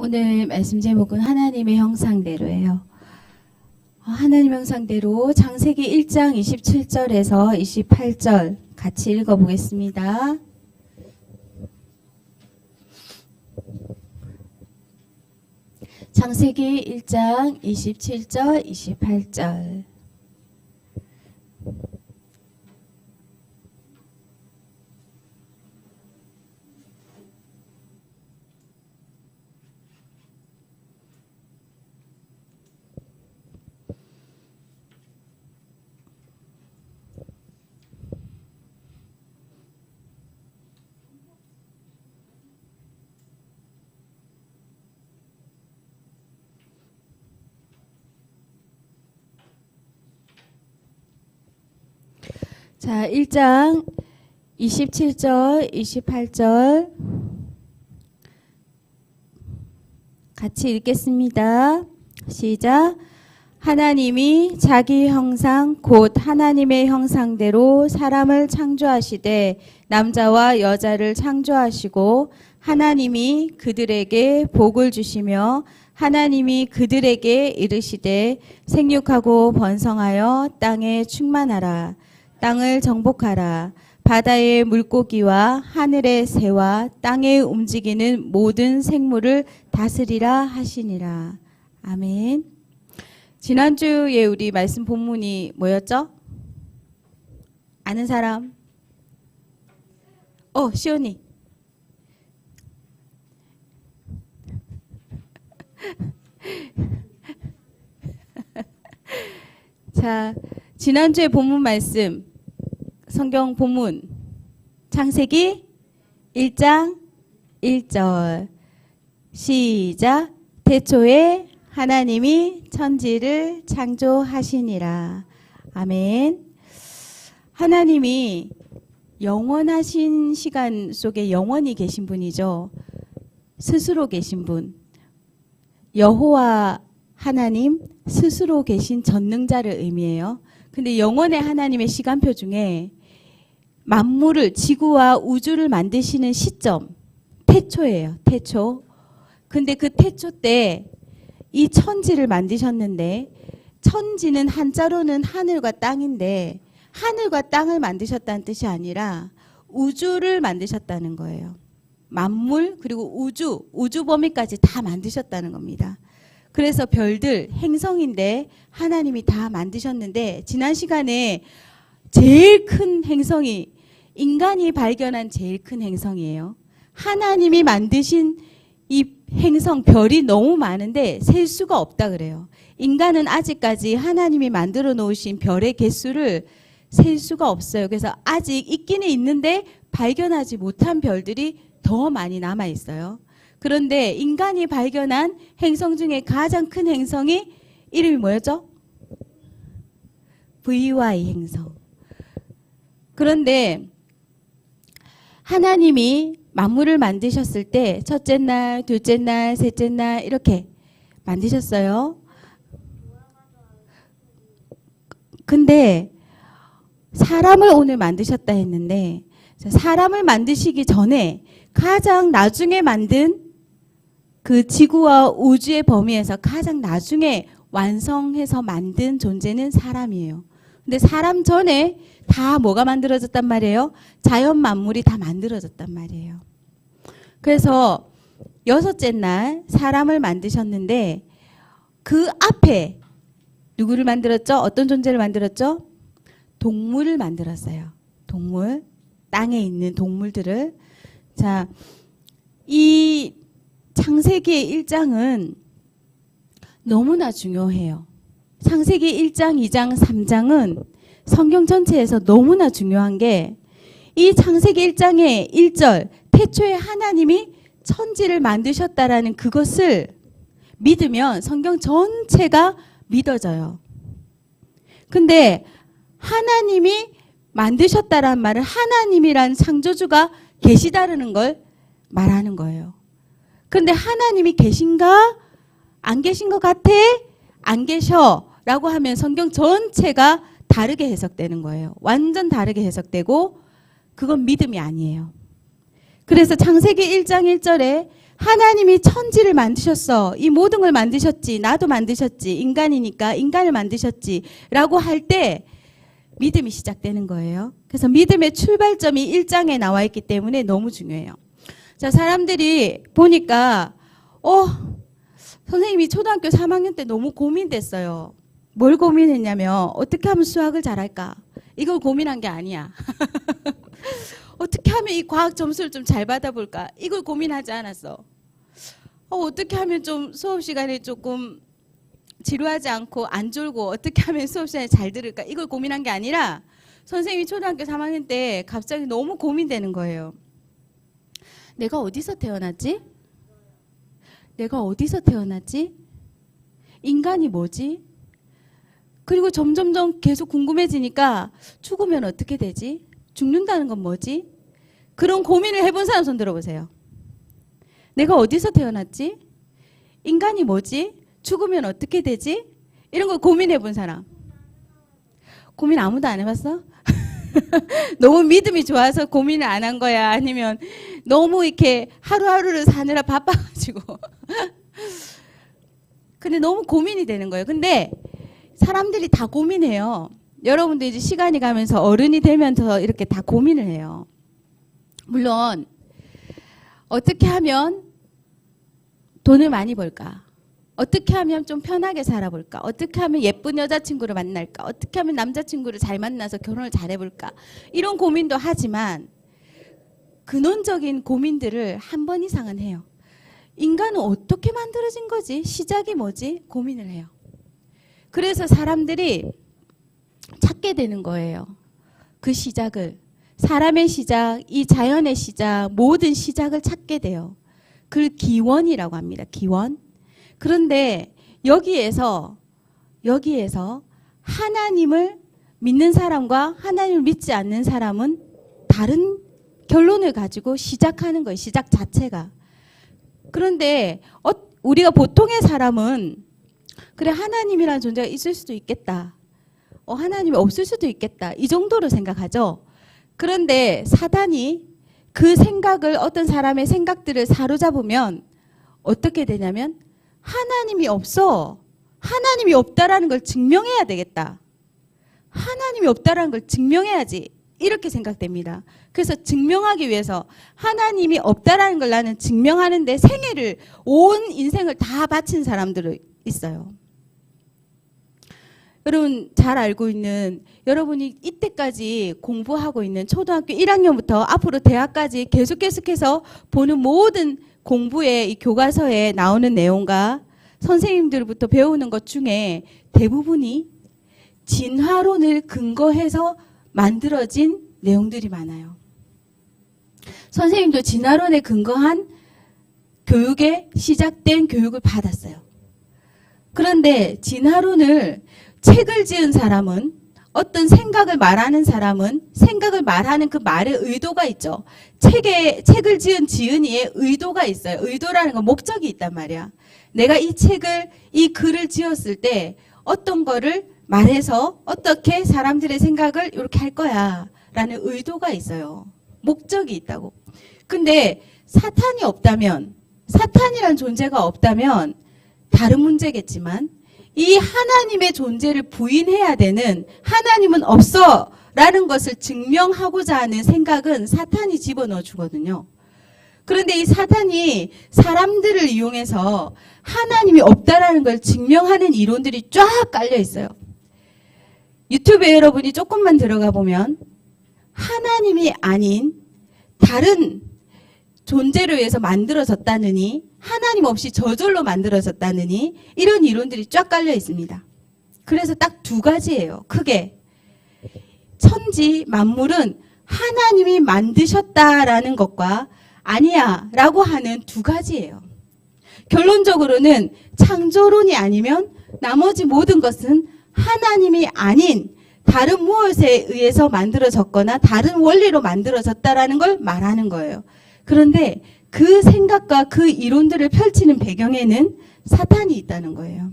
오늘 말씀 제목은 하나님의 형상대로예요. 하나님 형상대로 창세기 1장 27절에서 28절 같이 읽어보겠습니다. 창세기 1장 27절 28절. 자, 1장 27절, 28절 같이 읽겠습니다. 시작. 하나님이 자기 형상 곧 하나님의 형상대로 사람을 창조하시되 남자와 여자를 창조하시고 하나님이 그들에게 복을 주시며 하나님이 그들에게 이르시되 생육하고 번성하여 땅에 충만하라. 땅을 정복하라. 바다의 물고기와 하늘의 새와 땅에 움직이는 모든 생물을 다스리라 하시니라. 아멘. 지난주에 우리 말씀 본문이 뭐였죠? 아는 사람? 시온이. 자, 지난주에 본문 말씀, 성경 본문, 창세기 1장 1절. 시작. 태초에 하나님이 천지를 창조하시니라. 아멘. 하나님이 영원하신 시간 속에 영원히 계신 분이죠. 스스로 계신 분. 여호와 하나님 스스로 계신 전능자를 의미해요. 근데 영원의 하나님의 시간표 중에 만물을, 지구와 우주를 만드시는 시점, 태초예요. 태초. 근데 그 태초 때 이 천지를 만드셨는데, 천지는 한자로는 하늘과 땅인데 하늘과 땅을 만드셨다는 뜻이 아니라 우주를 만드셨다는 거예요. 만물 그리고 우주 범위까지 다 만드셨다는 겁니다. 그래서 별들, 행성인데 하나님이 다 만드셨는데, 지난 시간에 제일 큰 행성이 인간이 발견한 제일 큰 행성이에요. 하나님이 만드신 이 행성, 별이 너무 많은데 셀 수가 없다 그래요. 인간은 아직까지 하나님이 만들어 놓으신 별의 개수를 셀 수가 없어요. 그래서 아직 있기는 있는데 발견하지 못한 별들이 더 많이 남아 있어요. 그런데 인간이 발견한 행성 중에 가장 큰 행성이 이름이 뭐였죠? VY 행성. 그런데 하나님이 만물을 만드셨을 때 첫째 날, 둘째 날, 셋째 날 이렇게 만드셨어요. 근데 사람을 오늘 만드셨다 했는데, 사람을 만드시기 전에 가장 나중에 만든 그 지구와 우주의 범위에서 가장 나중에 완성해서 만든 존재는 사람이에요. 근데 사람 전에 다 뭐가 만들어졌단 말이에요? 자연 만물이 다 만들어졌단 말이에요. 그래서 여섯째 날 사람을 만드셨는데 그 앞에 누구를 만들었죠? 어떤 존재를 만들었죠? 동물을 만들었어요. 동물. 땅에 있는 동물들을. 자, 이 창세기 1장은 너무나 중요해요. 창세기 1장, 2장, 3장은 성경 전체에서 너무나 중요한 게, 이 창세기 1장의 1절, 태초에 하나님이 천지를 만드셨다라는 그것을 믿으면 성경 전체가 믿어져요. 근데 하나님이 만드셨다라는 말은 하나님이란 창조주가 계시다라는 걸 말하는 거예요. 근데 하나님이 계신가? 안 계신 것 같아? 안 계셔 라고 하면 성경 전체가 다르게 해석되는 거예요. 완전 다르게 해석되고 그건 믿음이 아니에요. 그래서 창세기 1장 1절에 하나님이 천지를 만드셨어. 이 모든 걸 만드셨지. 나도 만드셨지. 인간이니까 인간을 만드셨지. 라고 할 때 믿음이 시작되는 거예요. 그래서 믿음의 출발점이 1장에 나와 있기 때문에 너무 중요해요. 자, 사람들이 보니까 선생님이 초등학교 3학년 때 너무 고민됐어요. 뭘 고민했냐면 어떻게 하면 수학을 잘할까? 이걸 고민한 게 아니야. 어떻게 하면 이 과학 점수를 좀 잘 받아볼까? 이걸 고민하지 않았어. 어떻게 하면 좀 수업 시간에 조금 지루하지 않고 안 졸고 어떻게 하면 수업 시간에 잘 들을까? 이걸 고민한 게 아니라 선생님이 초등학교 3학년 때 갑자기 너무 고민되는 거예요. 내가 어디서 태어났지? 내가 어디서 태어났지? 인간이 뭐지? 그리고 점점점 계속 궁금해지니까 죽으면 어떻게 되지? 죽는다는 건 뭐지? 그런 고민을 해본 사람 손 들어보세요. 내가 어디서 태어났지? 인간이 뭐지? 죽으면 어떻게 되지? 이런 걸 고민해 본 사람. 고민 아무도 안 해봤어? 너무 믿음이 좋아서 고민을 안 한 거야? 아니면 너무 이렇게 하루하루를 사느라 바빠가지고. 근데 너무 고민이 되는 거예요. 근데 사람들이 다 고민해요. 여러분도 이제 시간이 가면서 어른이 되면서 이렇게 다 고민을 해요. 물론 어떻게 하면 돈을 많이 벌까? 어떻게 하면 좀 편하게 살아볼까? 어떻게 하면 예쁜 여자친구를 만날까? 어떻게 하면 남자친구를 잘 만나서 결혼을 잘 해볼까? 이런 고민도 하지만 근원적인 고민들을 한 번 이상은 해요. 인간은 어떻게 만들어진 거지? 시작이 뭐지? 고민을 해요. 그래서 사람들이 찾게 되는 거예요. 그 시작을. 사람의 시작, 이 자연의 시작, 모든 시작을 찾게 돼요. 그 기원이라고 합니다. 기원. 그런데 여기에서 하나님을 믿는 사람과 하나님을 믿지 않는 사람은 다른 결론을 가지고 시작하는 거예요. 시작 자체가. 그런데 우리가 보통의 사람은 그래 하나님이라는 존재가 있을 수도 있겠다. 하나님이 없을 수도 있겠다. 이 정도로 생각하죠. 그런데 사단이 그 생각을 어떤 사람의 생각들을 사로잡으면 어떻게 되냐면 하나님이 없어. 하나님이 없다라는 걸 증명해야 되겠다. 하나님이 없다라는 걸 증명해야지. 이렇게 생각됩니다. 그래서 증명하기 위해서 하나님이 없다라는 걸 나는 증명하는데 생애를 온 인생을 다 바친 사람들이 있어요. 여러분 잘 알고 있는 여러분이 이때까지 공부하고 있는 초등학교 1학년부터 앞으로 대학까지 계속해서 보는 모든 공부의 이 교과서에 나오는 내용과 선생님들부터 배우는 것 중에 대부분이 진화론을 근거해서 만들어진 내용들이 많아요. 선생님도 진화론에 근거한 교육에 시작된 교육을 받았어요. 그런데 진화론을 책을 지은 사람은 어떤 생각을 말하는 사람은 생각을 말하는 그 말의 의도가 있죠. 책을 지은 지은이의 의도가 있어요. 의도라는 건 목적이 있단 말이야. 내가 이 글을 지었을 때 어떤 거를 말해서 어떻게 사람들의 생각을 이렇게 할 거야 라는 의도가 있어요. 목적이 있다고. 근데 사탄이란 존재가 없다면 다른 문제겠지만 이 하나님의 존재를 부인해야 되는 하나님은 없어 라는 것을 증명하고자 하는 생각은 사탄이 집어넣어 주거든요. 그런데 이 사탄이 사람들을 이용해서 하나님이 없다라는 걸 증명하는 이론들이 쫙 깔려 있어요. 유튜브에 여러분이 조금만 들어가 보면 하나님이 아닌 다른 존재를 위해서 만들어졌다느니 하나님 없이 저절로 만들어졌다느니 이런 이론들이 쫙 깔려 있습니다. 그래서 딱 두 가지예요. 크게 천지 만물은 하나님이 만드셨다라는 것과 아니야 라고 하는 두 가지예요. 결론적으로는 창조론이 아니면 나머지 모든 것은 하나님이 아닌 다른 무엇에 의해서 만들어졌거나 다른 원리로 만들어졌다라는 걸 말하는 거예요. 그런데 그 생각과 그 이론들을 펼치는 배경에는 사탄이 있다는 거예요.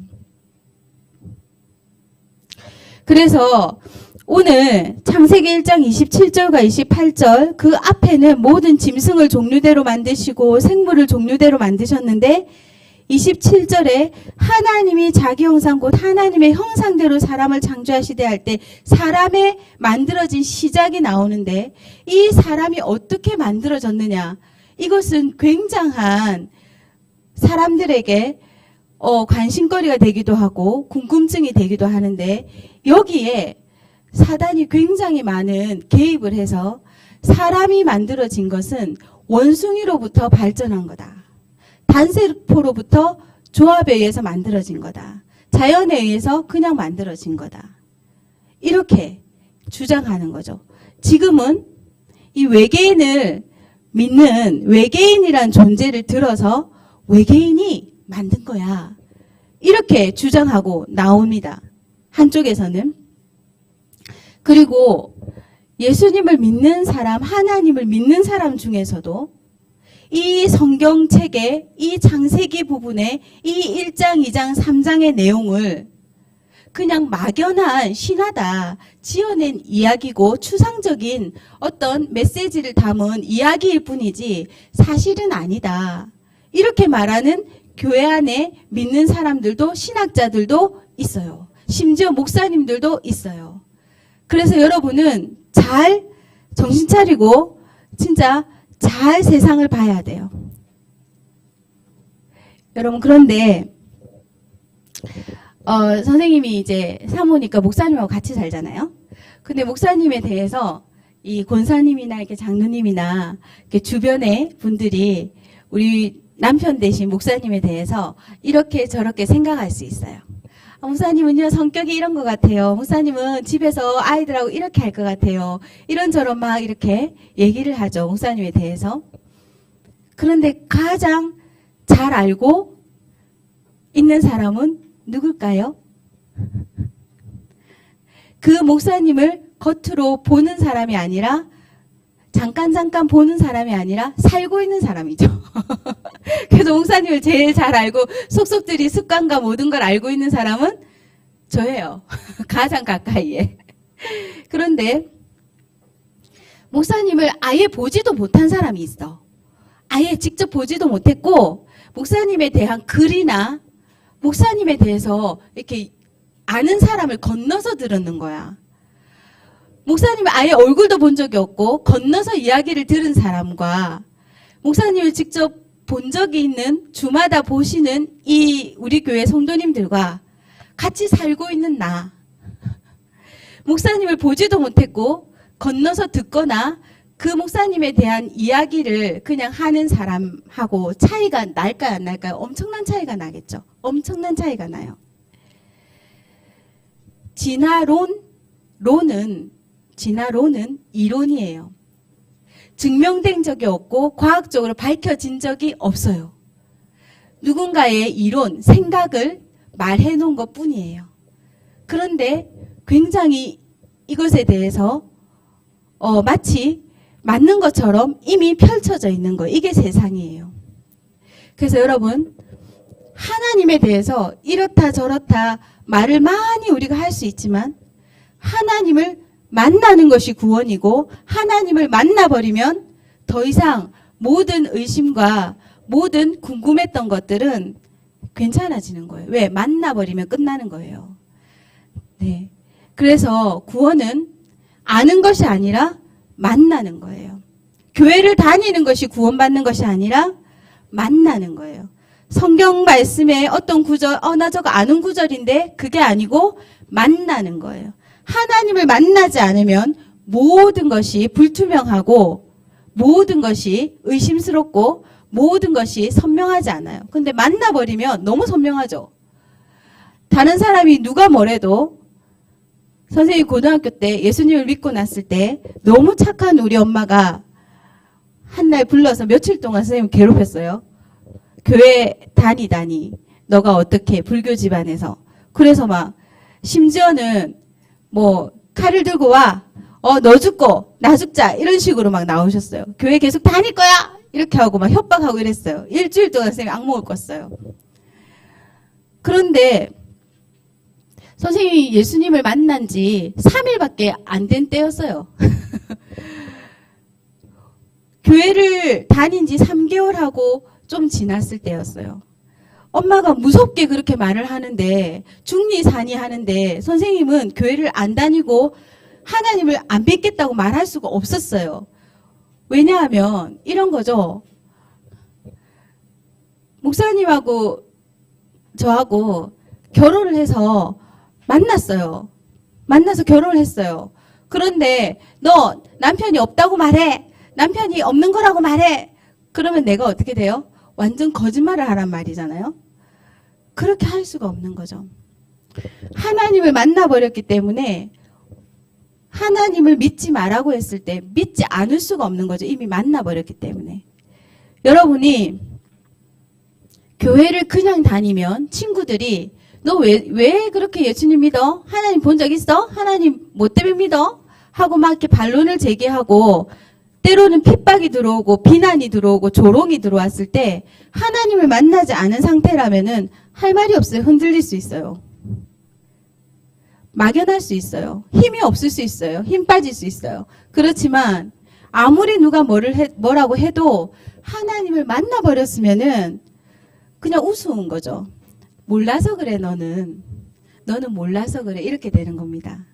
그래서 오늘 창세기 1장 27절과 28절 그 앞에는 모든 짐승을 종류대로 만드시고 생물을 종류대로 만드셨는데 27절에 하나님이 자기 형상 곧 하나님의 형상대로 사람을 창조하시되 할 때 사람의 만들어진 시작이 나오는데 이 사람이 어떻게 만들어졌느냐, 이것은 굉장한 사람들에게 관심거리가 되기도 하고 궁금증이 되기도 하는데, 여기에 사단이 굉장히 많은 개입을 해서 사람이 만들어진 것은 원숭이로부터 발전한 거다. 단세포로부터 조합에 의해서 만들어진 거다. 자연에 의해서 그냥 만들어진 거다. 이렇게 주장하는 거죠. 지금은 이 외계인을 믿는 외계인이란 존재를 들어서 외계인이 만든 거야, 이렇게 주장하고 나옵니다. 한쪽에서는. 그리고 예수님을 믿는 사람, 하나님을 믿는 사람 중에서도 이 성경책의 이 창세기 부분의 이 1장, 2장, 3장의 내용을 그냥 막연한 신화다, 지어낸 이야기고 추상적인 어떤 메시지를 담은 이야기일 뿐이지 사실은 아니다, 이렇게 말하는 교회 안에 믿는 사람들도, 신학자들도 있어요. 심지어 목사님들도 있어요. 그래서 여러분은 잘 정신 차리고 진짜 잘 세상을 봐야 돼요. 여러분, 그런데 선생님이 이제 사모니까 목사님하고 같이 살잖아요. 근데 목사님에 대해서 이 권사님이나 이렇게 장로님이나 이렇게 주변의 분들이 우리 남편 대신 목사님에 대해서 이렇게 저렇게 생각할 수 있어요. 목사님은요, 성격이 이런 것 같아요. 목사님은 집에서 아이들하고 이렇게 할 것 같아요. 이런저런 막 이렇게 얘기를 하죠, 목사님에 대해서. 그런데 가장 잘 알고 있는 사람은 누굴까요? 그 목사님을 겉으로 보는 사람이 아니라, 잠깐 보는 사람이 아니라 살고 있는 사람이죠. 그래서 목사님을 제일 잘 알고 속속들이 습관과 모든 걸 알고 있는 사람은 저예요. 가장 가까이에. 그런데 목사님을 아예 보지도 못한 사람이 있어. 아예 직접 보지도 못했고 목사님에 대한 글이나 목사님에 대해서 이렇게 아는 사람을 건너서 들었는 거야. 목사님을 아예 얼굴도 본 적이 없고 건너서 이야기를 들은 사람과 목사님을 직접 본 적이 있는, 주마다 보시는 이 우리 교회 성도님들과 같이 살고 있는 나, 목사님을 보지도 못했고 건너서 듣거나 그 목사님에 대한 이야기를 그냥 하는 사람하고 차이가 날까요, 안 날까요? 엄청난 차이가 나겠죠. 엄청난 차이가 나요. 진화론은 이론이에요. 증명된 적이 없고 과학적으로 밝혀진 적이 없어요. 누군가의 이론, 생각을 말해 놓은 것 뿐이에요. 그런데 굉장히 이것에 대해서 마치 맞는 것처럼 이미 펼쳐져 있는 거, 이게 세상이에요. 그래서 여러분, 하나님에 대해서 이렇다 저렇다 말을 많이 우리가 할 수 있지만 하나님을 만나는 것이 구원이고, 하나님을 만나버리면 더 이상 모든 의심과 모든 궁금했던 것들은 괜찮아지는 거예요. 왜? 만나버리면 끝나는 거예요. 네. 그래서 구원은 아는 것이 아니라 만나는 거예요. 교회를 다니는 것이 구원받는 것이 아니라 만나는 거예요. 성경 말씀에 어떤 구절, 나 저거 아는 구절인데 그게 아니고 만나는 거예요. 하나님을 만나지 않으면 모든 것이 불투명하고 모든 것이 의심스럽고 모든 것이 선명하지 않아요. 근데 만나버리면 너무 선명하죠. 다른 사람이 누가 뭐래도, 선생님이 고등학교 때 예수님을 믿고 났을 때 너무 착한 우리 엄마가 한날 불러서 며칠 동안 선생님 괴롭혔어요. 교회 다니다니 너가 어떻게 불교 집안에서. 그래서 막 심지어는 뭐 칼을 들고 와, 너 죽고 나 죽자, 이런 식으로 막 나오셨어요. 교회 계속 다닐 거야 이렇게 하고 막 협박하고 이랬어요. 일주일 동안 선생님이 악몽을 꿨어요. 그런데 선생님이 예수님을 만난 지 3일밖에 안 된 때였어요. 교회를 다닌 지 3개월하고 좀 지났을 때였어요. 엄마가 무섭게 그렇게 말을 하는데, 중리산이 하는데 선생님은 교회를 안 다니고 하나님을 안 믿겠다고 말할 수가 없었어요. 왜냐하면 이런 거죠. 목사님하고 저하고 결혼을 해서 만났어요. 만나서 결혼을 했어요. 그런데 너 남편이 없다고 말해. 남편이 없는 거라고 말해. 그러면 내가 어떻게 돼요? 완전 거짓말을 하란 말이잖아요. 그렇게 할 수가 없는 거죠. 하나님을 만나버렸기 때문에 하나님을 믿지 말라고 했을 때 믿지 않을 수가 없는 거죠. 이미 만나버렸기 때문에. 여러분이 교회를 그냥 다니면 친구들이 너 왜 그렇게 예수님 믿어? 하나님 본 적 있어? 하나님 뭐 때문에 믿어? 하고 막 이렇게 반론을 제기하고 때로는 핍박이 들어오고 비난이 들어오고 조롱이 들어왔을 때 하나님을 만나지 않은 상태라면은 할 말이 없어요. 흔들릴 수 있어요. 막연할 수 있어요. 힘이 없을 수 있어요. 힘 빠질 수 있어요. 그렇지만 아무리 누가 뭐라고 해도 하나님을 만나버렸으면은 그냥 우스운 거죠. 몰라서 그래 너는 몰라서 그래 이렇게 되는 겁니다.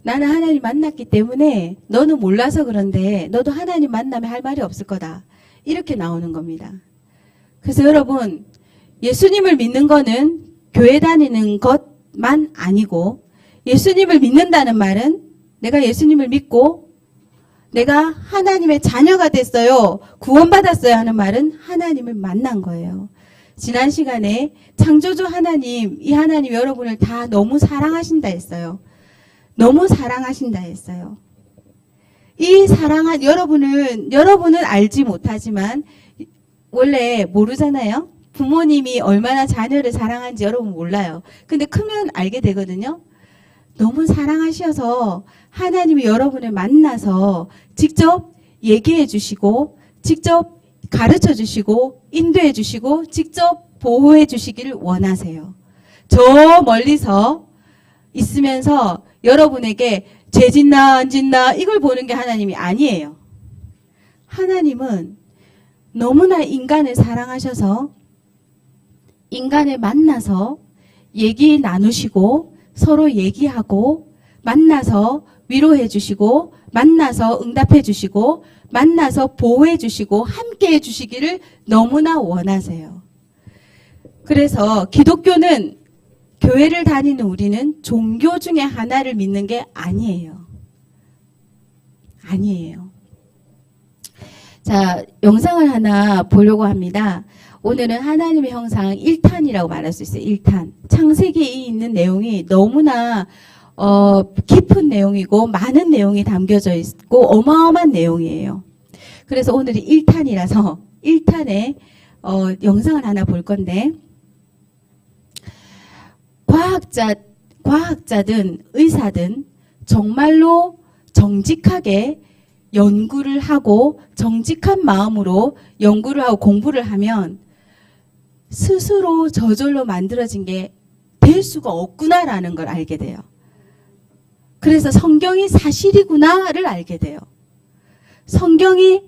나는 하나님 만났기 때문에 너는 몰라서 그런데 너도 하나님 만나면 할 말이 없을 거다. 이렇게 나오는 겁니다. 그래서 여러분 예수님을 믿는 거는 교회 다니는 것만 아니고 예수님을 믿는다는 말은 내가 예수님을 믿고 내가 하나님의 자녀가 됐어요. 구원받았어요 하는 말은 하나님을 만난 거예요. 지난 시간에 창조주 하나님, 이 하나님 여러분을 다 너무 사랑하신다 했어요. 너무 사랑하신다 했어요. 이 사랑한 여러분은 알지 못하지만 원래 모르잖아요. 부모님이 얼마나 자녀를 사랑하는지 여러분 몰라요. 근데 크면 알게 되거든요. 너무 사랑하셔서 하나님이 여러분을 만나서 직접 얘기해 주시고 직접 가르쳐 주시고 인도해 주시고 직접 보호해 주시기를 원하세요. 저 멀리서 있으면서 여러분에게 죄 짓나 안 짓나 이걸 보는 게 하나님이 아니에요. 하나님은 너무나 인간을 사랑하셔서 인간을 만나서 얘기 나누시고 서로 얘기하고 만나서 위로해 주시고 만나서 응답해 주시고 만나서 보호해 주시고 함께 해 주시기를 너무나 원하세요. 그래서 기독교는 교회를 다니는 우리는 종교 중에 하나를 믿는 게 아니에요. 아니에요. 자, 영상을 하나 보려고 합니다. 오늘은 하나님의 형상 1탄이라고 말할 수 있어요. 1탄. 창세기에 있는 내용이 너무나 깊은 내용이고 많은 내용이 담겨져 있고 어마어마한 내용이에요. 그래서 오늘이 1탄이라서 1탄에 영상을 하나 볼 건데 과학자든 의사든 정말로 정직하게 연구를 하고 정직한 마음으로 연구를 하고 공부를 하면 스스로 저절로 만들어진 게 될 수가 없구나라는 걸 알게 돼요. 그래서 성경이 사실이구나를 알게 돼요. 성경을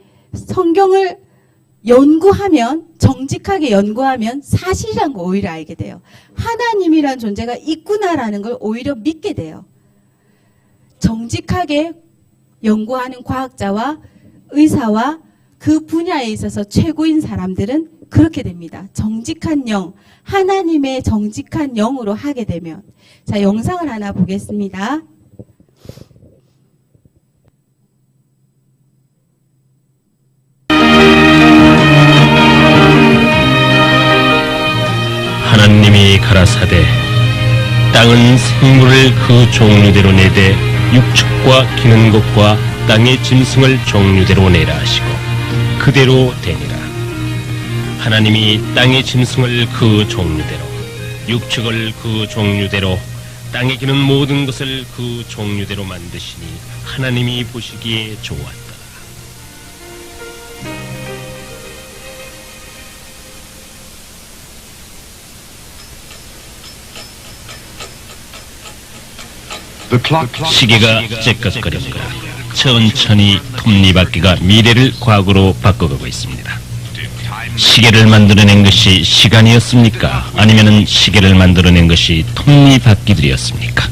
연구하면 정직하게 연구하면 사실이란 거 오히려 알게 돼요. 하나님이란 존재가 있구나라는 걸 오히려 믿게 돼요. 정직하게 연구하는 과학자와 의사와 그 분야에 있어서 최고인 사람들은 그렇게 됩니다. 정직한 영, 하나님의 정직한 영으로 하게 되면. 자, 영상을 하나 보겠습니다. 하나님이 가라사대 땅은 생물을 그 종류대로 내되 육축과 기는 것과 땅의 짐승을 종류대로 내라 하시고 그대로 되니라. 하나님이 땅의 짐승을 그 종류대로 육축을 그 종류대로 땅에 기는 모든 것을 그 종류대로 만드시니 하나님이 보시기에 좋았다. 시계가 째깍거립니다. 천천히 톱니바퀴가 미래를 과거로 바꿔가고 있습니다. 시계를 만들어낸 것이 시간이었습니까? 아니면 시계를 만들어낸 것이 톱니바퀴들이었습니까?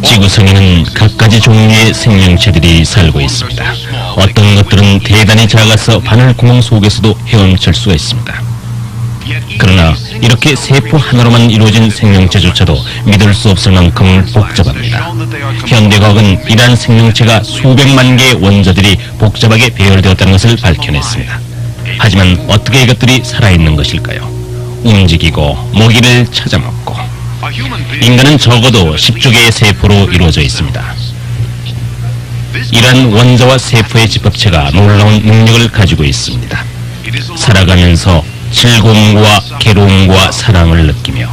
지구상에는 각가지 종류의 생명체들이 살고 있습니다. 어떤 것들은 대단히 작아서 바늘구멍 속에서도 헤엄칠 수가 있습니다. 그러나 이렇게 세포 하나로만 이루어진 생명체조차도 믿을 수 없을 만큼 복잡합니다. 현대과학은 이러한 생명체가 수백만 개의 원자들이 복잡하게 배열되었다는 것을 밝혀냈습니다. 하지만 어떻게 이것들이 살아있는 것일까요? 움직이고 먹이를 찾아먹고 인간은 적어도 10조 개의 세포로 이루어져 있습니다. 이러한 원자와 세포의 집합체가 놀라운 능력을 가지고 있습니다. 살아가면서 즐거움과 괴로움과 사랑을 느끼며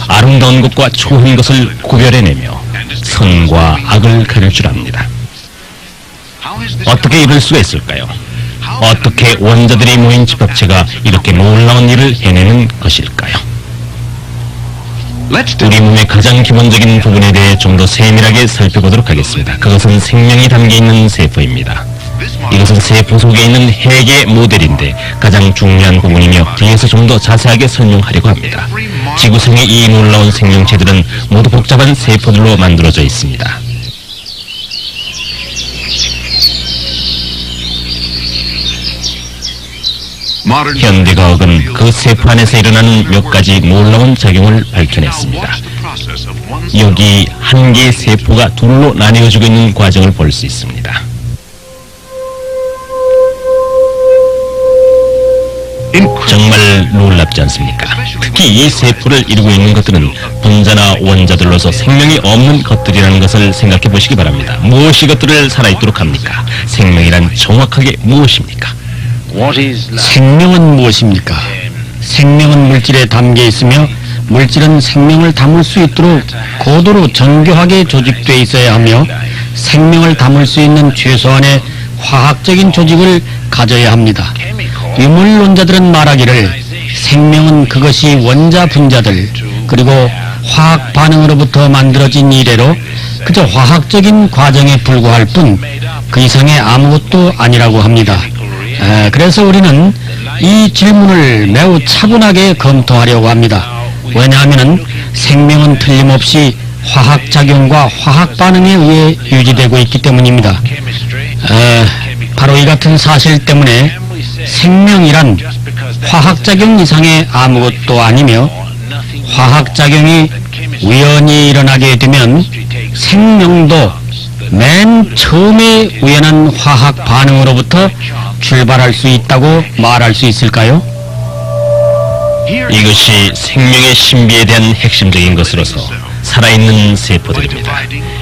아름다운 것과 초라한 것을 구별해내며 선과 악을 가릴 줄 압니다. 어떻게 이럴 수가 있을까요? 어떻게 원자들이 모인 집합체가 이렇게 놀라운 일을 해내는 것일까요? 우리 몸의 가장 기본적인 부분에 대해 좀 더 세밀하게 살펴보도록 하겠습니다. 그것은 생명이 담겨있는 세포입니다. 이것은 세포 속에 있는 핵의 모델인데 가장 중요한 부분이며 뒤에서 좀 더 자세하게 설명하려고 합니다. 지구상의 이 놀라운 생명체들은 모두 복잡한 세포들로 만들어져 있습니다. 현대과학은 그 세포 안에서 일어나는 몇 가지 놀라운 작용을 밝혀냈습니다. 여기 한 개의 세포가 둘로 나뉘어지고 있는 과정을 볼 수 있습니다. 정말 놀랍지 않습니까? 특히 이 세포를 이루고 있는 것들은 분자나 원자들로서 생명이 없는 것들이라는 것을 생각해 보시기 바랍니다. 무엇이 이것들을 살아있도록 합니까? 생명이란 정확하게 무엇입니까? 생명은 무엇입니까? 생명은 물질에 담겨 있으며 물질은 생명을 담을 수 있도록 고도로 정교하게 조직되어 있어야 하며 생명을 담을 수 있는 최소한의 화학적인 조직을 가져야 합니다. 유물론자들은 말하기를 생명은 그것이 원자 분자들 그리고 화학 반응으로부터 만들어진 이래로 그저 화학적인 과정에 불과할 뿐 그 이상의 아무것도 아니라고 합니다. 그래서 우리는 이 질문을 매우 차분하게 검토하려고 합니다. 왜냐하면 생명은 틀림없이 화학작용과 화학반응에 의해 유지되고 있기 때문입니다. 바로 이 같은 사실 때문에 생명이란 화학작용 이상의 아무것도 아니며 화학작용이 우연히 일어나게 되면 생명도 맨 처음에 우연한 화학 반응으로부터 출발할 수 있다고 말할 수 있을까요? 이것이 생명의 신비에 대한 핵심적인 것으로서 살아있는 세포들입니다.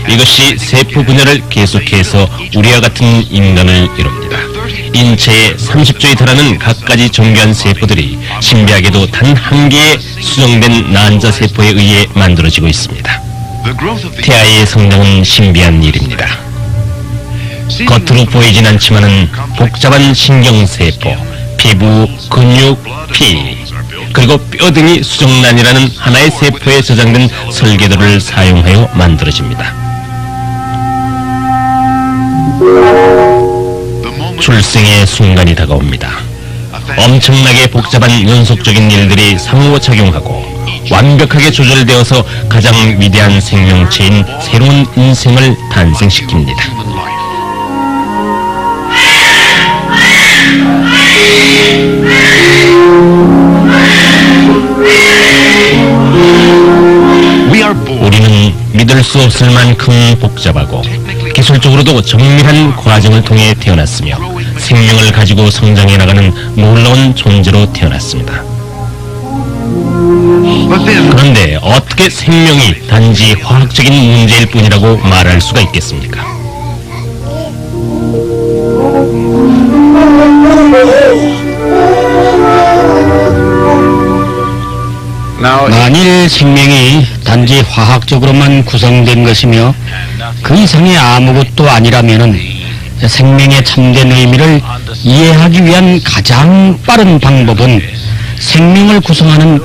이것이 세포 분열을 계속해서 우리와 같은 인간을 이룹니다. 인체의 30조에 달하는 갖가지 정교한 세포들이 신비하게도 단 한 개의 수정된 난자 세포에 의해 만들어지고 있습니다. 태아의 성장은 신비한 일입니다. 겉으로 보이진 않지만은 복잡한 신경세포, 피부, 근육, 피, 그리고 뼈 등이 수정란이라는 하나의 세포에 저장된 설계도를 사용하여 만들어집니다. 출생의 순간이 다가옵니다. 엄청나게 복잡한 연속적인 일들이 상호작용하고 완벽하게 조절되어서 가장 위대한 생명체인 새로운 인생을 탄생시킵니다. 볼 수 없을 만큼 복잡하고 기술적으로도 정밀한 과정을 통해 태어났으며 생명을 가지고 성장해 나가는 놀라운 존재로 태어났습니다. 그런데 어떻게 생명이 단지 화학적인 문제일 뿐이라고 말할 수가 있겠습니까? 만일 생명이 단지 화학적으로만 구성된 것이며 그 이상의 아무것도 아니라면은 생명의 참된 의미를 이해하기 위한 가장 빠른 방법은 생명을 구성하는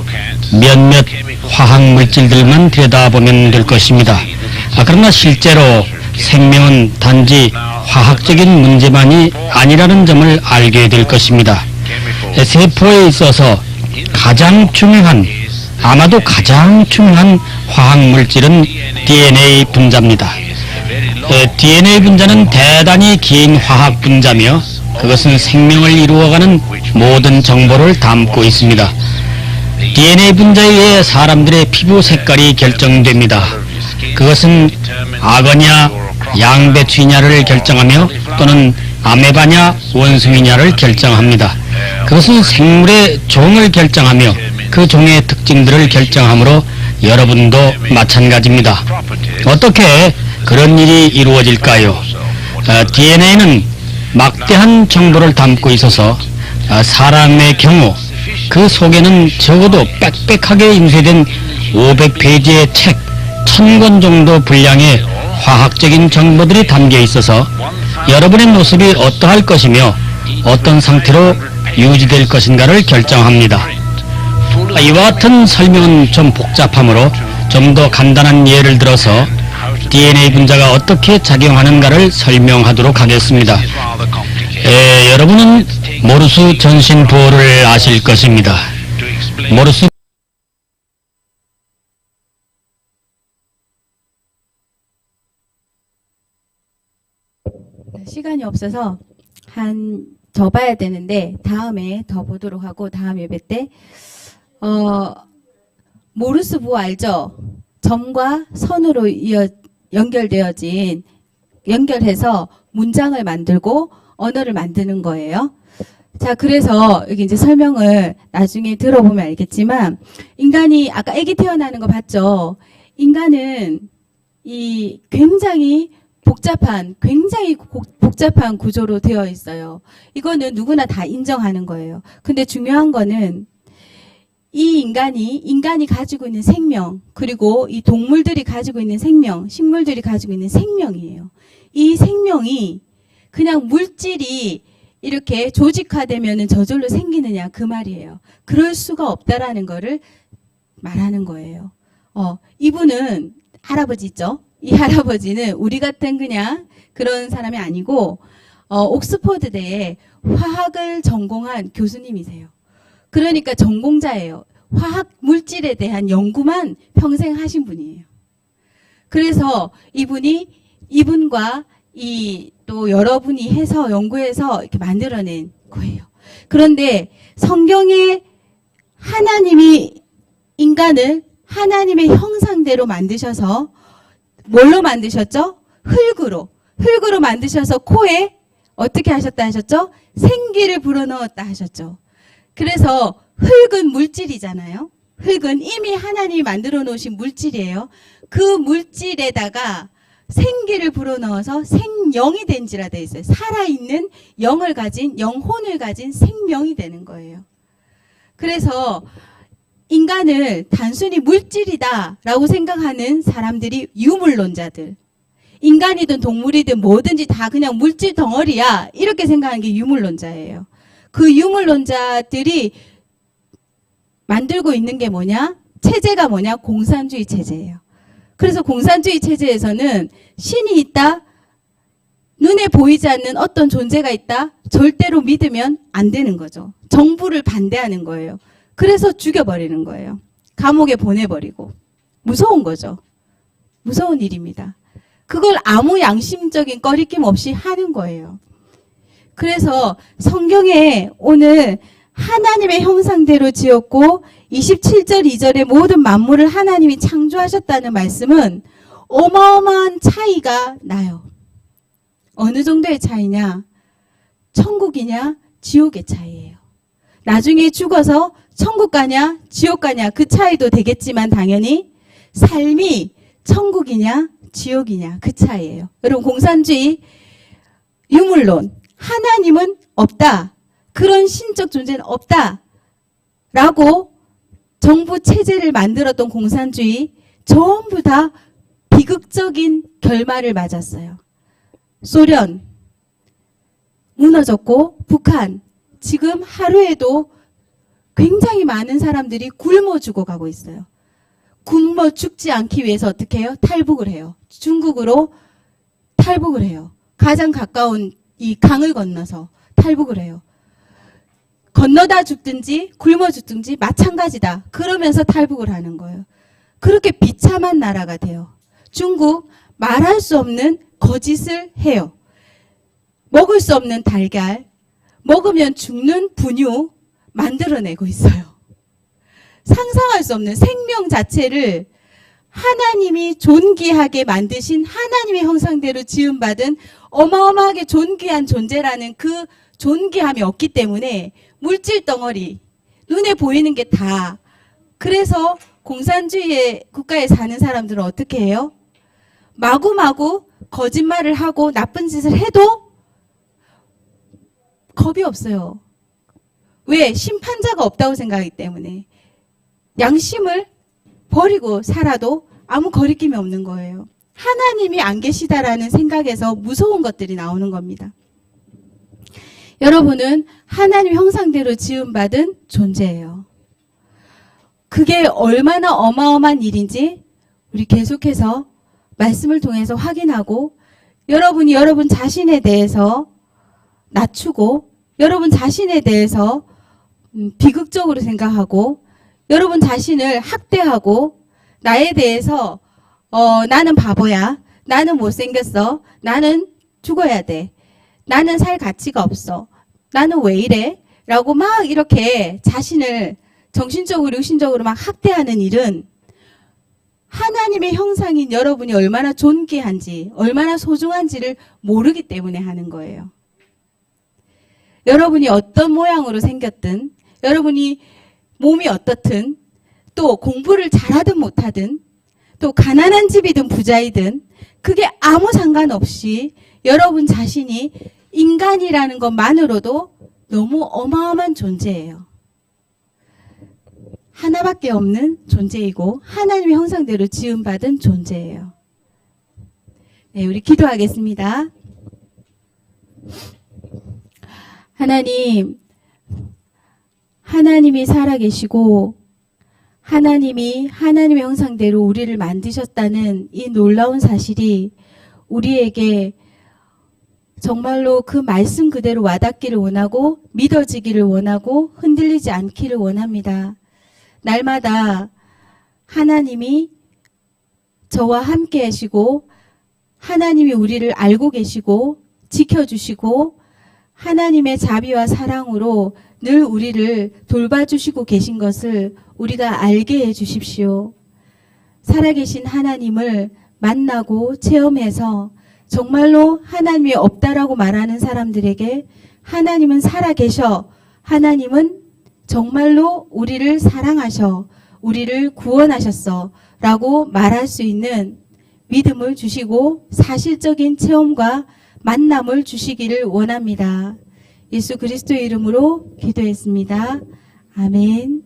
몇몇 화학 물질들만 들여다보면 될 것입니다. 그러나 실제로 생명은 단지 화학적인 문제만이 아니라는 점을 알게 될 것입니다. 세포에 있어서 가장 중요한, 아마도 가장 중요한 화학 물질은 DNA 분자입니다. DNA 분자는 대단히 긴 화학 분자며 그것은 생명을 이루어가는 모든 정보를 담고 있습니다. DNA 분자에 의해 사람들의 피부 색깔이 결정됩니다. 그것은 악어냐 양배추냐를 결정하며 또는 아메바냐 원숭이냐를 결정합니다. 그것은 생물의 종을 결정하며 그 종의 특징들을 결정하므로 여러분도 마찬가지입니다. 어떻게 그런 일이 이루어질까요? DNA는 막대한 정보를 담고 있어서 사람의 경우 그 속에는 적어도 빽빽하게 인쇄된 500페이지의 책 1000권 정도 분량의 화학적인 정보들이 담겨 있어서 여러분의 모습이 어떠할 것이며 어떤 상태로 유지될 것인가를 결정합니다. 이와 같은 설명은 좀 복잡하므로 좀 더 간단한 예를 들어서 DNA 분자가 어떻게 작용하는가를 설명하도록 하겠습니다. 여러분은 모르스 전신보호를 아실 것입니다. 모르스 시간이 없어서 더 봐야 되는데 다음에 더 보도록 하고 다음 예배 때 모르스 부호 알죠? 점과 선으로 연결해서 문장을 만들고 언어를 만드는 거예요. 자, 그래서 여기 이제 설명을 나중에 들어보면 알겠지만 인간이 아까 아기 태어나는 거 봤죠? 인간은 이 굉장히 복잡한 구조로 되어 있어요. 이거는 누구나 다 인정하는 거예요. 근데 중요한 거는 이 인간이 가지고 있는 생명, 그리고 이 동물들이 가지고 있는 생명, 식물들이 가지고 있는 생명이에요. 이 생명이 그냥 물질이 이렇게 조직화되면 저절로 생기느냐 그 말이에요. 그럴 수가 없다라는 거를 말하는 거예요. 이분은 할아버지 있죠? 이 할아버지는 우리 같은 그냥 그런 사람이 아니고 옥스퍼드대에 화학을 전공한 교수님이세요. 그러니까 전공자예요. 화학 물질에 대한 연구만 평생 하신 분이에요. 그래서 이분과 또 여러분이 해서 연구해서 이렇게 만들어낸 거예요. 그런데 성경에 하나님이 인간을 하나님의 형상대로 만드셔서 뭘로 만드셨죠? 흙으로 만드셔서 코에 어떻게 하셨다 하셨죠? 생기를 불어넣었다 하셨죠. 그래서 흙은 물질이잖아요. 흙은 이미 하나님이 만들어 놓으신 물질이에요. 그 물질에다가 생기를 불어넣어서 생명이 된지라 돼 있어요. 살아있는 영혼을 가진 생명이 되는 거예요. 그래서 인간을 단순히 물질이다라고 생각하는 사람들이 유물론자들. 인간이든 동물이든 뭐든지 다 그냥 물질 덩어리야. 이렇게 생각하는 게 유물론자예요. 그 유물론자들이 만들고 있는 게 뭐냐? 체제가 뭐냐? 공산주의 체제예요. 그래서 공산주의 체제에서는 신이 있다? 눈에 보이지 않는 어떤 존재가 있다? 절대로 믿으면 안 되는 거죠. 정부를 반대하는 거예요. 그래서 죽여버리는 거예요. 감옥에 보내버리고. 무서운 거죠. 무서운 일입니다. 그걸 아무 양심적인 꺼리낌 없이 하는 거예요. 그래서 성경에 오늘 하나님의 형상대로 지었고 27절 2절에 모든 만물을 하나님이 창조하셨다는 말씀은 어마어마한 차이가 나요. 어느 정도의 차이냐? 천국이냐, 지옥의 차이예요. 나중에 죽어서 천국 가냐, 지옥 가냐, 그 차이도 되겠지만 당연히 삶이 천국이냐, 지옥이냐, 그 차이예요. 여러분, 공산주의, 유물론, 하나님은 없다. 그런 신적 존재는 없다. 라고 정부 체제를 만들었던 공산주의, 전부 다 비극적인 결말을 맞았어요. 소련 무너졌고, 북한 지금 하루에도 굉장히 많은 사람들이 굶어 죽어가고 있어요. 굶어 죽지 않기 위해서 어떻게 해요? 탈북을 해요. 중국으로 탈북을 해요. 가장 가까운 이 강을 건너서 탈북을 해요. 건너다 죽든지 굶어 죽든지 마찬가지다. 그러면서 탈북을 하는 거예요. 그렇게 비참한 나라가 돼요. 중국 말할 수 없는 거짓을 해요. 먹을 수 없는 달걀, 먹으면 죽는 분유 만들어내고 있어요. 상상할 수 없는 생명 자체를 하나님이 존귀하게 만드신 하나님의 형상대로 지음받은 어마어마하게 존귀한 존재라는 그 존귀함이 없기 때문에 물질 덩어리, 눈에 보이는 게 다. 그래서 공산주의 국가에 사는 사람들은 어떻게 해요? 마구마구 거짓말을 하고 나쁜 짓을 해도 겁이 없어요. 왜? 심판자가 없다고 생각하기 때문에. 양심을 버리고 살아도 아무 거리낌이 없는 거예요. 하나님이 안 계시다라는 생각에서 무서운 것들이 나오는 겁니다. 여러분은 하나님 형상대로 지음받은 존재예요. 그게 얼마나 어마어마한 일인지 우리 계속해서 말씀을 통해서 확인하고 여러분이 여러분 자신에 대해서 낮추고 여러분 자신에 대해서 비극적으로 생각하고 여러분 자신을 학대하고 나에 대해서 나는 바보야. 나는 못생겼어. 나는 죽어야 돼. 나는 살 가치가 없어. 나는 왜 이래? 라고 막 이렇게 자신을 정신적으로 육신적으로 막 학대하는 일은 하나님의 형상인 여러분이 얼마나 존귀한지 얼마나 소중한지를 모르기 때문에 하는 거예요. 여러분이 어떤 모양으로 생겼든 여러분이 몸이 어떻든 또 공부를 잘하든 못하든 또 가난한 집이든 부자이든 그게 아무 상관없이 여러분 자신이 인간이라는 것만으로도 너무 어마어마한 존재예요. 하나밖에 없는 존재이고 하나님의 형상대로 지음받은 존재예요. 네, 우리 기도하겠습니다. 하나님이 살아계시고 하나님이 하나님의 형상대로 우리를 만드셨다는 이 놀라운 사실이 우리에게 정말로 그 말씀 그대로 와닿기를 원하고 믿어지기를 원하고 흔들리지 않기를 원합니다. 날마다 하나님이 저와 함께 하시고 하나님이 우리를 알고 계시고 지켜주시고 하나님의 자비와 사랑으로 늘 우리를 돌봐주시고 계신 것을 우리가 알게 해주십시오. 살아계신 하나님을 만나고 체험해서 정말로 하나님이 없다라고 말하는 사람들에게 하나님은 살아계셔. 하나님은 정말로 우리를 사랑하셔. 우리를 구원하셨어. 라고 말할 수 있는 믿음을 주시고 사실적인 체험과 만남을 주시기를 원합니다. 예수 그리스도의 이름으로 기도했습니다. 아멘.